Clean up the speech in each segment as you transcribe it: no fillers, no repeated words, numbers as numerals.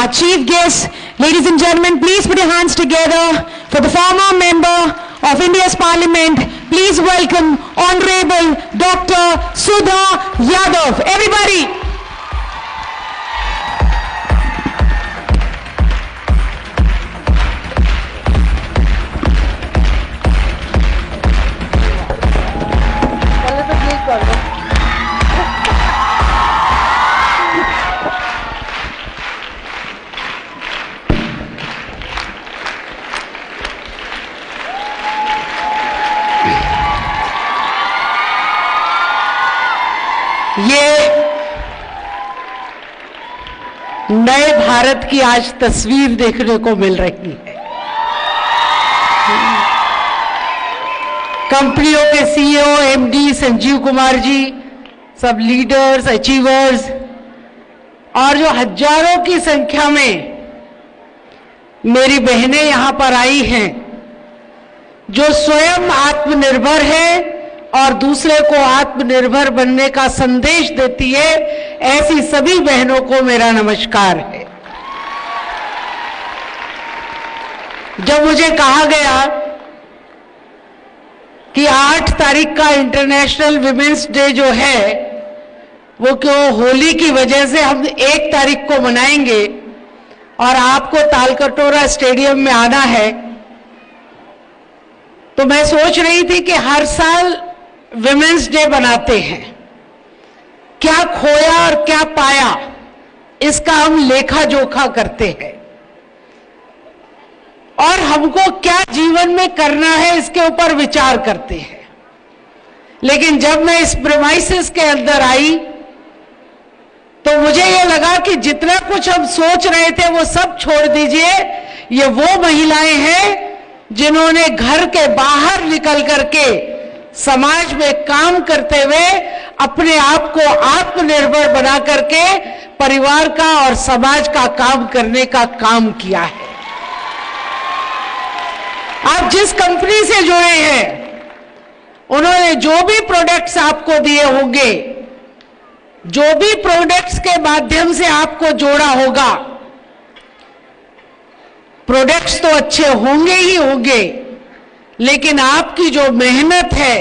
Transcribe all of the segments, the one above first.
Our chief guest, ladies and gentlemen, please put your hands together for the former member of India's Parliament. Please welcome Honorable Dr. Sudha Yadav. Everybody. ये नए भारत की आज तस्वीर देखने को मिल रही है। कंपनियों के सीईओ, एमडी संजीव कुमार जी, सब लीडर्स, अचीवर्स और जो हजारों की संख्या में मेरी बहनें यहां पर आई हैं, जो स्वयं आत्मनिर्भर है और दूसरे को आत्मनिर्भर बनने का संदेश देती है, ऐसी सभी बहनों को मेरा नमस्कार है। जब मुझे कहा गया कि 8 तारीख का इंटरनेशनल विमेंस डे जो है वो क्यों होली की वजह से हम 1 तारीख को मनाएंगे और आपको तालकटोरा स्टेडियम में आना है, तो मैं सोच रही थी कि हर साल विमेंस डे बनाते हैं, क्या खोया और क्या पाया इसका हम लेखा जोखा करते हैं और हमको क्या जीवन में करना है इसके ऊपर विचार करते हैं। लेकिन जब मैं इस प्रेमाइसिस के अंदर आई तो मुझे यह लगा कि जितना कुछ हम सोच रहे थे वो सब छोड़ दीजिए। ये वो महिलाएं हैं जिन्होंने घर के बाहर निकल करके समाज में काम करते हुए अपने आप को आत्मनिर्भर बना करके परिवार का और समाज का काम करने का काम किया है। आप जिस कंपनी से जुड़े हैं, उन्होंने जो भी प्रोडक्ट्स आपको दिए होंगे, जो भी प्रोडक्ट्स के माध्यम से आपको जोड़ा होगा, प्रोडक्ट्स तो अच्छे होंगे ही होंगे, लेकिन आपकी जो मेहनत है,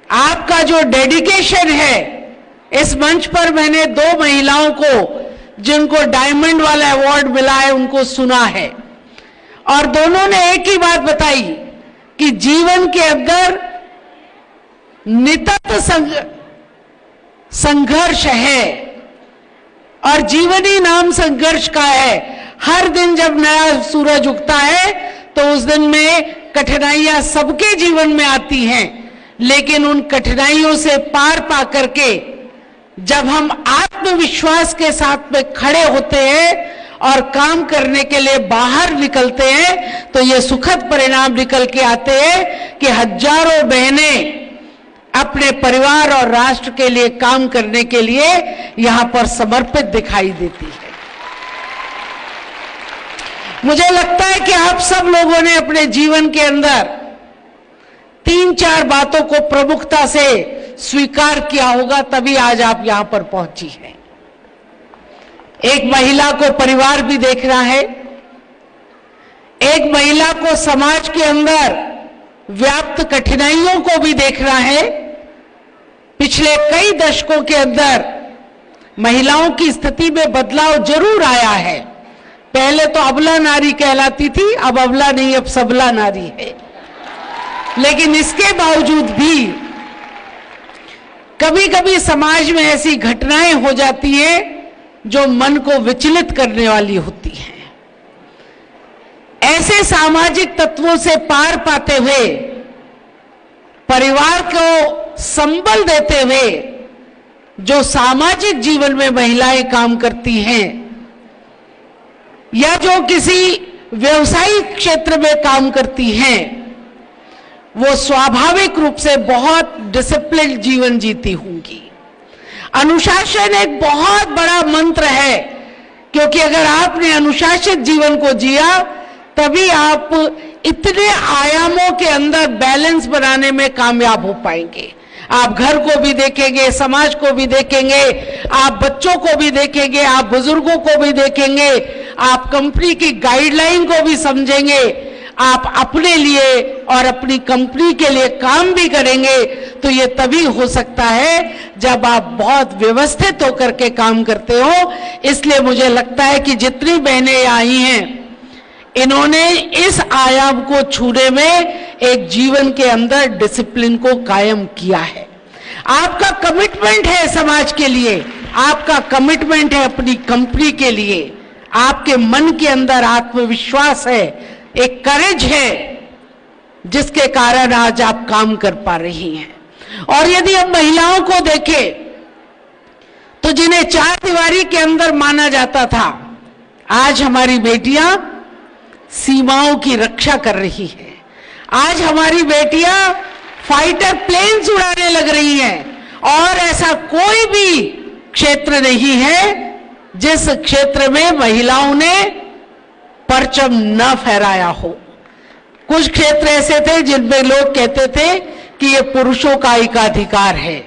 आपका जो डेडिकेशन है, इस मंच पर मैंने 2 महिलाओं को जिनको डायमंड वाला अवार्ड मिला है उनको सुना है और दोनों ने एक ही बात बताई कि जीवन के अंदर निरंतर संघर्ष है और जीवन ही नाम संघर्ष का है। हर दिन जब नया सूरज उगता है तो उस दिन में कठिनाइयां सबके जीवन में आती हैं, लेकिन उन कठिनाइयों से पार पा करके जब हम आत्मविश्वास के साथ में खड़े होते हैं और काम करने के लिए बाहर निकलते हैं तो ये सुखद परिणाम निकल के आते हैं कि हजारों बहनें अपने परिवार और राष्ट्र के लिए काम करने के लिए यहां पर समर्पित दिखाई देती है। मुझे लगता है कि आप सब लोगों ने अपने जीवन के अंदर 3-4 बातों को प्रमुखता से स्वीकार किया होगा, तभी आज आप यहां पर पहुंची हैं। एक महिला को परिवार भी देखना है, एक महिला को समाज के अंदर व्याप्त कठिनाइयों को भी देखना है। पिछले कई दशकों के अंदर महिलाओं की स्थिति में बदलाव जरूर आया है। पहले तो अबला नारी कहलाती थी, अब अबला नहीं, अब सबला नारी है। लेकिन इसके बावजूद भी कभी कभी समाज में ऐसी घटनाएं हो जाती हैं जो मन को विचलित करने वाली होती हैं। ऐसे सामाजिक तत्वों से पार पाते हुए, परिवार को संबल देते हुए जो सामाजिक जीवन में महिलाएं काम करती हैं या जो किसी व्यवसायिक क्षेत्र में काम करती हैं, वो स्वाभाविक रूप से बहुत डिसिप्लिन जीवन जीती होंगी। अनुशासन एक बहुत बड़ा मंत्र है, क्योंकि अगर आपने अनुशासित जीवन को जिया तभी आप इतने आयामों के अंदर बैलेंस बनाने में कामयाब हो पाएंगे। आप घर को भी देखेंगे, समाज को भी देखेंगे, आप बच्चों को भी देखेंगे, आप बुजुर्गों को भी देखेंगे, आप कंपनी की गाइडलाइन को भी समझेंगे, आप अपने लिए और अपनी कंपनी के लिए काम भी करेंगे, तो ये तभी हो सकता है जब आप बहुत व्यवस्थित होकर के काम करते हो। इसलिए मुझे लगता है कि जितनी बहनें आई हैं, इन्होंने इस आयाम को छूने में एक जीवन के अंदर डिसिप्लिन को कायम किया है। आपका कमिटमेंट है समाज के लिए, आपका कमिटमेंट है अपनी कंपनी के लिए, आपके मन के अंदर आत्मविश्वास है, एक करेज है, जिसके कारण आज आप काम कर पा रही हैं। और यदि हम महिलाओं को देखें तो जिन्हें चार दीवारी के अंदर माना जाता था, आज हमारी बेटियां सीमाओं की रक्षा कर रही हैं। आज हमारी बेटियां फाइटर प्लेन्स उड़ाने लग रही हैं। और ऐसा कोई भी क्षेत्र नहीं है जिस क्षेत्र में महिलाओं ने परचम न फहराया हो। कुछ क्षेत्र ऐसे थे जिनमें लोग कहते थे कि ये पुरुषों का एकाधिकार है,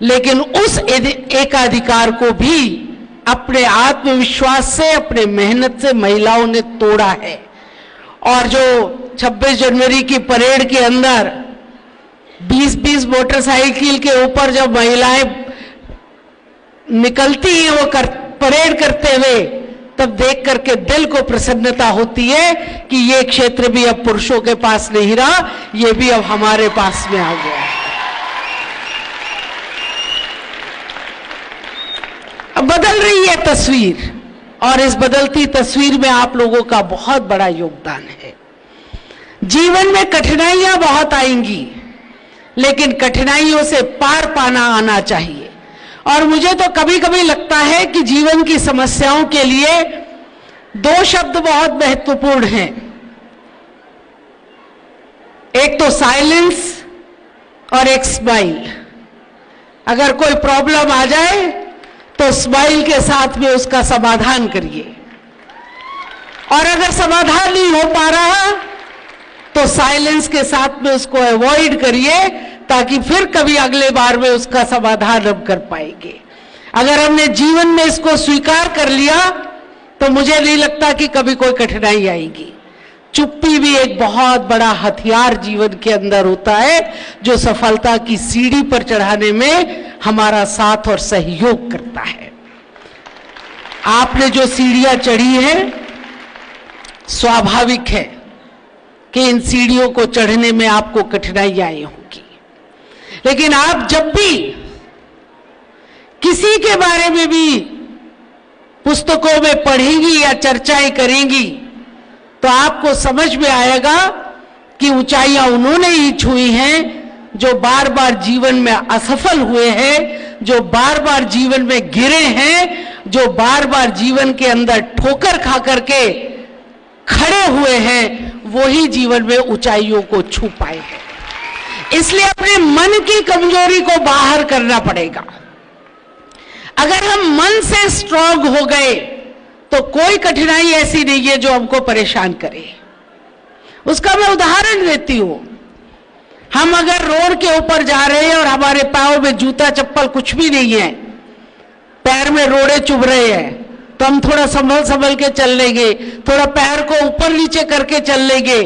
लेकिन उस एकाधिकार को भी अपने आत्मविश्वास से, अपने मेहनत से महिलाओं ने तोड़ा है। और जो 26 जनवरी की परेड के अंदर 20-20 मोटरसाइकिल के ऊपर जब महिलाएं निकलती हैं वो परेड करते हुए, तब देख करके दिल को प्रसन्नता होती है कि ये क्षेत्र भी अब पुरुषों के पास नहीं रहा, ये भी अब हमारे पास में आ गया है। अब बदल रही है तस्वीर, और इस बदलती तस्वीर में आप लोगों का बहुत बड़ा योगदान है। जीवन में कठिनाइयां बहुत आएंगी, लेकिन कठिनाइयों से पार पाना आना चाहिए। और मुझे तो कभी कभी लगता है कि जीवन की समस्याओं के लिए दो शब्द बहुत महत्वपूर्ण हैं। एक तो साइलेंस और एक स्माइल। अगर कोई प्रॉब्लम आ जाए तो स्माइल के साथ में उसका समाधान करिए, और अगर समाधान नहीं हो पा रहा तो साइलेंस के साथ में उसको अवॉइड करिए, ताकि फिर कभी अगले बार में उसका समाधान हम कर पाएंगे। अगर हमने जीवन में इसको स्वीकार कर लिया तो मुझे नहीं लगता कि कभी कोई कठिनाई आएगी। चुप्पी भी एक बहुत बड़ा हथियार जीवन के अंदर होता है, जो सफलता की सीढ़ी पर चढ़ाने में हमारा साथ और सहयोग करता है। आपने जो सीढ़ियां चढ़ी हैं, स्वाभाविक है कि इन सीढ़ियों को चढ़ने में आपको कठिनाइयां आई होंगी, लेकिन आप जब भी किसी के बारे में भी पुस्तकों में पढ़ेंगी या चर्चाएं करेंगी तो आपको समझ में आएगा कि ऊंचाइयां उन्होंने ही छुई हैं जो बार बार जीवन में असफल हुए हैं, जो बार बार जीवन में गिरे हैं, जो बार बार जीवन के अंदर ठोकर खा करके खड़े हुए हैं, वही जीवन में ऊंचाइयों को छू पाए हैं। इसलिए अपने मन की कमजोरी को बाहर करना पड़ेगा। अगर हम मन से स्ट्रांग हो गए तो कोई कठिनाई ऐसी नहीं है जो हमको परेशान करे। उसका मैं उदाहरण देती हूं। हम अगर रोड के ऊपर जा रहे हैं और हमारे पांव में जूता चप्पल कुछ भी नहीं है, पैर में रोड़े चुभ रहे हैं, तो हम थोड़ा संभल संभल के चल लेंगे, थोड़ा पैर को ऊपर नीचे करके चल लेंगे,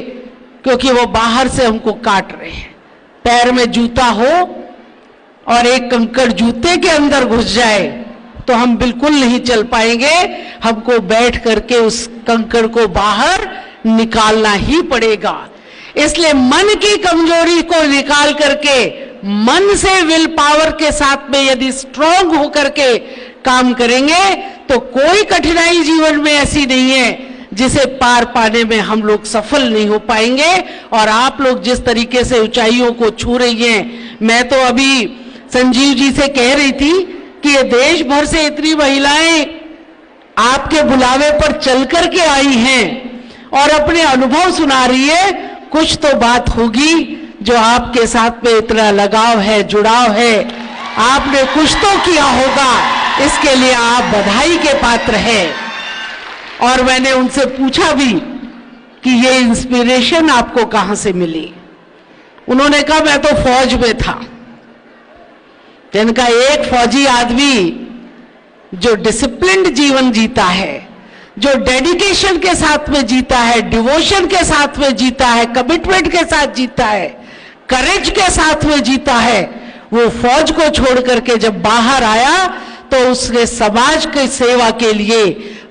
क्योंकि वो बाहर से हमको काट रहे हैं। पैर में जूता हो और एक कंकड़ जूते के अंदर घुस जाए तो हम बिल्कुल नहीं चल पाएंगे। हमको बैठ करके उस कंकड़ को बाहर निकालना ही पड़ेगा। इसलिए मन की कमजोरी को निकाल करके मन से विल पावर के साथ में यदि स्ट्रांग होकर के काम करेंगे तो कोई कठिनाई जीवन में ऐसी नहीं है जिसे पार पाने में हम लोग सफल नहीं हो पाएंगे। और आप लोग जिस तरीके से ऊंचाइयों को छू रही हैं, मैं तो अभी संजीव जी से कह रही थी कि ये देश भर से इतनी महिलाएं आपके बुलावे पर चल कर के आई हैं और अपने अनुभव सुना रही है। कुछ तो बात होगी जो आपके साथ में इतना लगाव है, जुड़ाव है, आपने कुछ तो किया होगा, इसके लिए आप बधाई के पात्र हैं। और मैंने उनसे पूछा भी कि ये इंस्पिरेशन आपको कहां से मिली। उन्होंने कहा मैं तो फौज में था, जिनका एक फौजी आदमी जो डिसिप्लिन्ड जीवन जीता है, जो डेडिकेशन के साथ में जीता है, डिवोशन के साथ में जीता है, कमिटमेंट के साथ जीता है, करेज के साथ में जीता है, वो फौज को छोड़ करके जब बाहर आया तो उसने समाज की सेवा के लिए,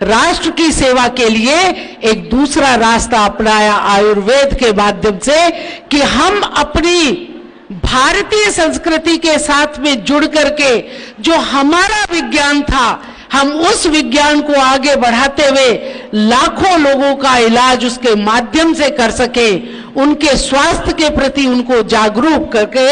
राष्ट्र की सेवा के लिए एक दूसरा रास्ता अपनाया आयुर्वेद के माध्यम से, कि हम अपनी भारतीय संस्कृति के साथ में जुड़ करके जो हमारा विज्ञान था, हम उस विज्ञान को आगे बढ़ाते हुए लाखों लोगों का इलाज उसके माध्यम से कर सके, उनके स्वास्थ्य के प्रति उनको जागरूक करके,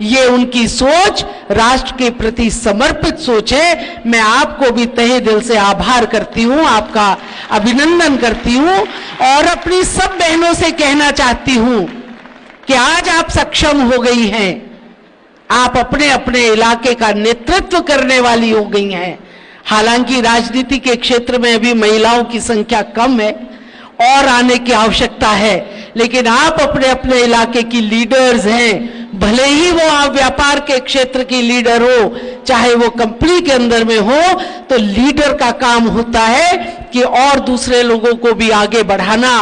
ये उनकी सोच राष्ट्र के प्रति समर्पित सोच है। मैं आपको भी तहे दिल से आभार करती हूँ, आपका अभिनंदन करती हूँ और अपनी सब बहनों से कहना चाहती हूँ कि आज आप सक्षम हो गई हैं, आप अपने अपने इलाके का नेतृत्व करने वाली हो गई हैं। हालांकि राजनीति के क्षेत्र में अभी महिलाओं की संख्या कम है और आने की आवश्यकता है, लेकिन आप अपने अपने इलाके की लीडर्स हैं। भले ही वो आप व्यापार के क्षेत्र की लीडर हो, चाहे वो कंपनी के अंदर में हो, तो लीडर का काम होता है कि और दूसरे लोगों को भी आगे बढ़ाना,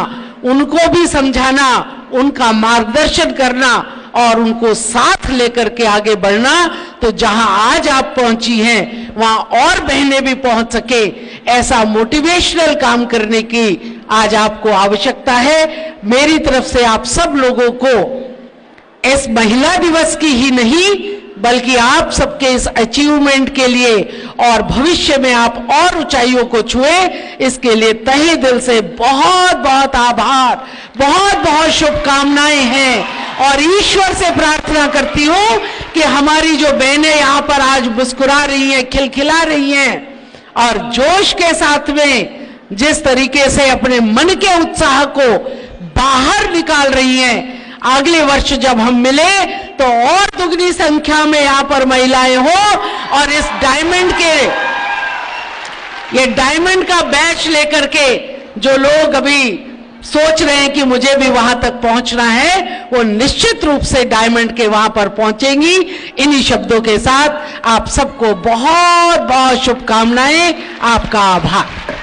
उनको भी समझाना, उनका मार्गदर्शन करना और उनको साथ लेकर के आगे बढ़ना। तो जहां आज आप पहुंची हैं वहां और बहनें भी पहुंच सके, ऐसा मोटिवेशनल काम करने की आज आपको आवश्यकता है। मेरी तरफ से आप सब लोगों को इस महिला दिवस की ही नहीं, बल्कि आप सबके इस अचीवमेंट के लिए और भविष्य में आप और ऊंचाइयों को छुए, इसके लिए तहे दिल से बहुत बहुत आभार, बहुत बहुत शुभकामनाएं हैं। और ईश्वर से प्रार्थना करती हूं कि हमारी जो बहनें यहाँ पर आज मुस्कुरा रही हैं, खिलखिला रही हैं और जोश के साथ में जिस तरीके से अपने मन के उत्साह को बाहर निकाल रही हैं, अगले वर्ष जब हम मिले तो और दुगनी संख्या में यहाँ पर महिलाएं हो और इस डायमंड का बैच लेकर के जो लोग अभी सोच रहे हैं कि मुझे भी वहां तक पहुंचना है, वो निश्चित रूप से डायमंड के वहां पर पहुंचेंगी। इन्हीं शब्दों के साथ आप सबको बहुत बहुत शुभकामनाएं, आपका आभार।